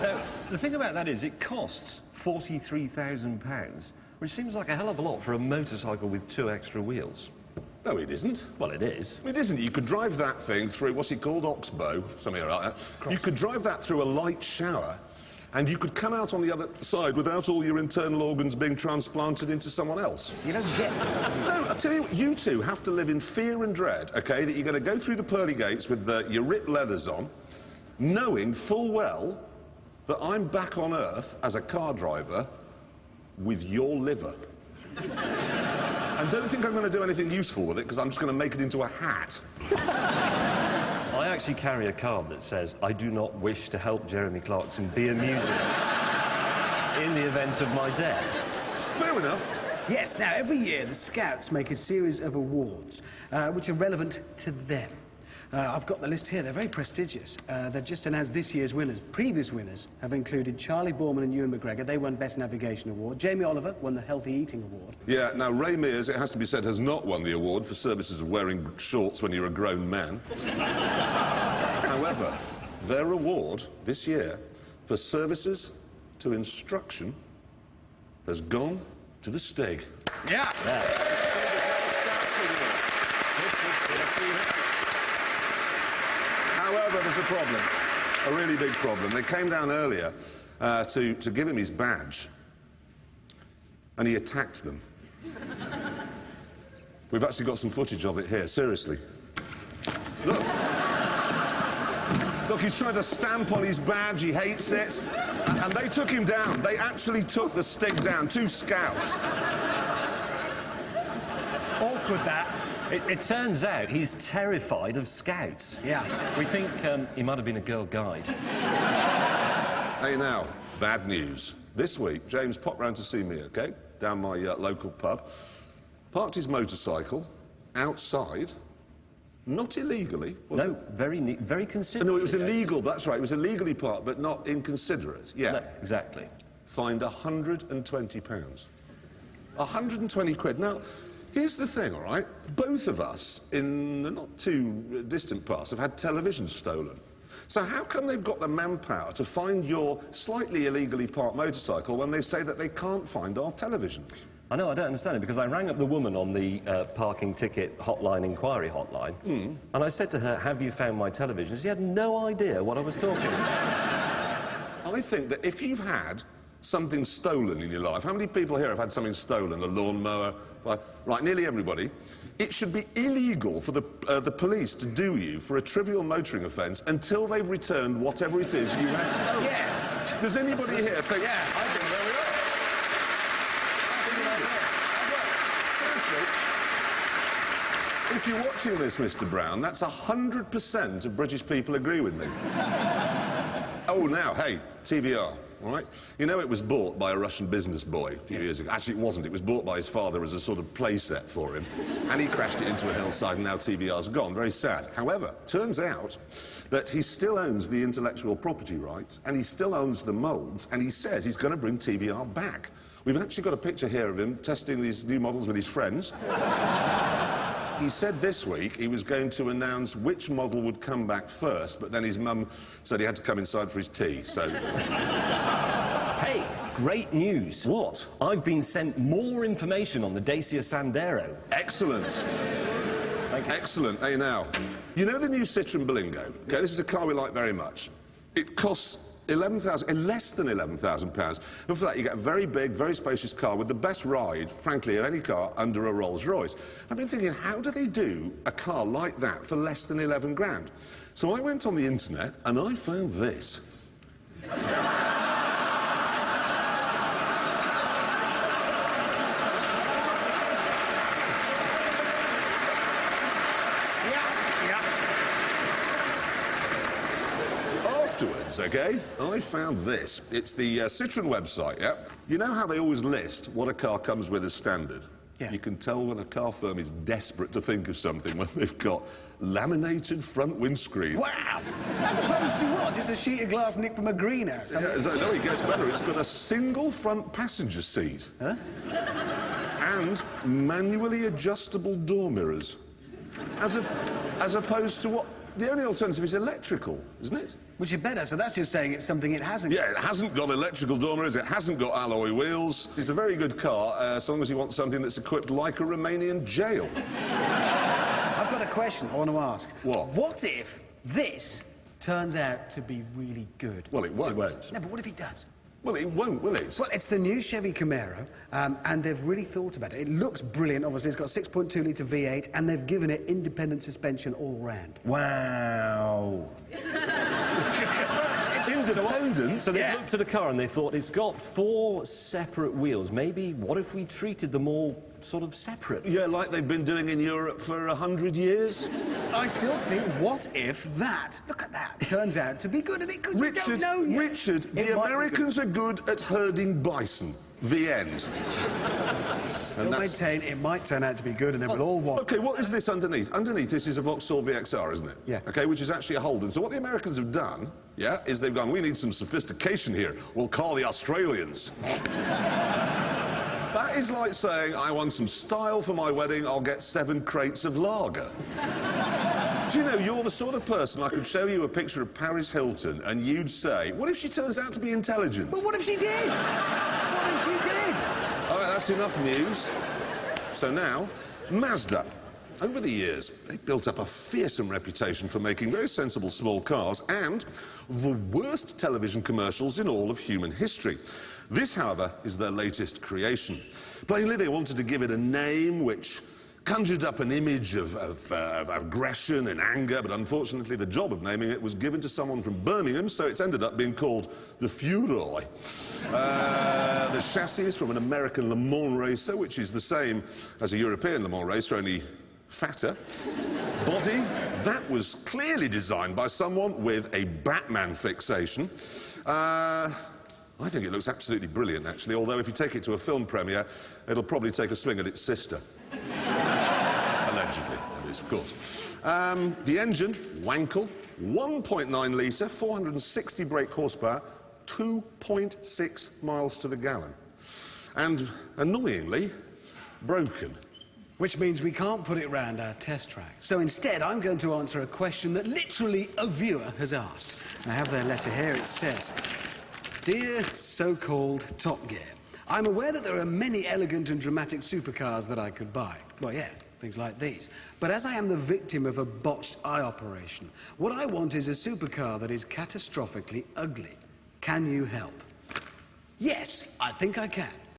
Now, the thing about that is it costs £43,000, which seems like a hell of a lot for a motorcycle with 2 extra wheels. No, it isn't. Well, it is. It isn't. You could drive that thing through, what's it called, Oxbow, something like that. You could drive that through a light shower, and you could come out on the other side without all your internal organs being transplanted into someone else. You don't get that. No, I tell you what, you two have to live in fear and dread, OK, that you're going to go through the pearly gates with your ripped leathers on, knowing full well that I'm back on Earth as a car driver with your liver. And don't think I'm going to do anything useful with it, because I'm just going to make it into a hat. I actually carry a card that says, I do not wish to help Jeremy Clarkson be a museum in the event of my death. Fair enough. Yes, now, every year the Scouts make a series of awards which are relevant to them. I've got the list here. They're very prestigious. They've just announced this year's winners. Previous winners have included Charlie Borman and Ewan McGregor. They won Best Navigation Award. Jamie Oliver won the Healthy Eating Award. Yeah, now, Ray Mears, it has to be said, has not won the award for services of wearing shorts when you're a grown man. However, their award this year for services to instruction has gone to the Stig. Yeah. However, there's a problem, a really big problem. They came down earlier to give him his badge, and he attacked them. We've actually got some footage of it here, seriously. Look. Look, he's trying to stamp on his badge, he hates it. And they took him down. They actually took the Stig down, 2 Scouts. Awkward, that. It turns out he's terrified of Scouts. Yeah. We think he might have been a girl guide. Hey, now, bad news. This week, James popped round to see me, OK, down my local pub, parked his motorcycle outside, not illegally. No, very considerate. No, it was illegal, that's right. It was illegally parked, but not inconsiderate. Yeah. No, exactly. Fined £120. 120 quid. Now, here's the thing, all right? Both of us, in the not too distant past, have had televisions stolen. So how come they've got the manpower to find your slightly illegally parked motorcycle when they say that they can't find our televisions? I know, I don't understand it, because I rang up the woman on the parking ticket hotline, inquiry hotline, and I said to her, have you found my television? She had no idea what I was talking about. I think that if you've had something stolen in your life, how many people here have had something stolen? A lawnmower? Right, nearly everybody. It should be illegal for the police to do you for a trivial motoring offence until they've returned whatever it is you had stolen. Yes. Does anybody here think... Yeah. I think there we are. Seriously. If you're watching this, Mr. Brown, that's 100% of British people agree with me. Oh, now, hey, TVR. All right? You know, it was bought by a Russian business boy a few years ago. Actually, it wasn't. It was bought by his father as a sort of play set for him. And he crashed it into a hillside, and now TVR's gone. Very sad. However, turns out that he still owns the intellectual property rights, and he still owns the moulds, and he says he's going to bring TVR back. We've actually got a picture here of him testing these new models with his friends. He said this week he was going to announce which model would come back first, but then his mum said he had to come inside for his tea, so... Hey, great news. What? I've been sent more information on the Dacia Sandero. Excellent. Thank you. Excellent. Hey, now, you know the new Citroen Berlingo? Okay, this is a car we like very much. It costs less than £11,000. And for that, you get a very big, very spacious car with the best ride, frankly, of any car under a Rolls-Royce. I've been thinking, how do they do a car like that for less than 11 grand? So I went on the internet and I found this. OK? I found this. It's the Citroen website, yeah? You know how they always list what a car comes with as standard? Yeah. You can tell when a car firm is desperate to think of something when they've got laminated front windscreen. Wow! As opposed to what? Just a sheet of glass nicked from a greenhouse? Yeah, no, it gets better. It's got a single front passenger seat. Huh? And manually adjustable door mirrors. As opposed to what? the only alternative is electrical, isn't it? Which is better, so that's just saying it's something it hasn't. Yeah, it hasn't got electrical dormers, it hasn't got alloy wheels. It's a very good car, as long as you want something that's equipped like a Romanian jail. I've got a question I want to ask. What? What if this turns out to be really good? Well, it won't. It won't. No, but what if it does? Well, it won't, will it? Well, it's the new Chevy Camaro, and they've really thought about it. It looks brilliant, obviously. It's got 6.2-litre V8, and they've given it independent suspension all round. Wow. It's independent. So they looked at the car and they thought, it's got 4 separate wheels. Maybe, what if we treated them all sort of separate? Yeah, like they've been doing in Europe for 100 years. I still think, what if that, look at that, turns out to be good, and it could, you don't know yet. Richard, the Americans are good at herding bison. The end. Still maintain it might turn out to be good, and then we'll all want... OK, what is this underneath? Underneath this is a Vauxhall VXR, isn't it? Yeah. OK, which is actually a Holden. So what the Americans have done, yeah, is they've gone, we need some sophistication here. We'll call the Australians. That is like saying, I want some style for my wedding, I'll get 7 crates of lager. Do you know, you're the sort of person I could show you a picture of Paris Hilton and you'd say, what if she turns out to be intelligent? But what if she did? What if she did? All right, that's enough news. So now, Mazda. Over the years, they built up a fearsome reputation for making very sensible small cars and the worst television commercials in all of human history. This, however, is their latest creation. Plainly, they wanted to give it a name which conjured up an image of aggression and anger, but unfortunately the job of naming it was given to someone from Birmingham, so it's ended up being called the Furai. The chassis is from an American Le Mans racer, which is the same as a European Le Mans racer, only fatter. Body, that was clearly designed by someone with a Batman fixation. I think it looks absolutely brilliant, actually, although if you take it to a film premiere, it'll probably take a swing at its sister. Allegedly, that is, of course. The engine, Wankel, 1.9 litre, 460 brake horsepower, 2.6 miles to the gallon. And, annoyingly, broken. Which means we can't put it round our test track. So instead, I'm going to answer a question that literally a viewer has asked. I have their letter here. It says, Dear so-called Top Gear, I'm aware that there are many elegant and dramatic supercars that I could buy. Well, yeah, things like these. But as I am the victim of a botched eye operation, what I want is a supercar that is catastrophically ugly. Can you help? Yes, I think I can.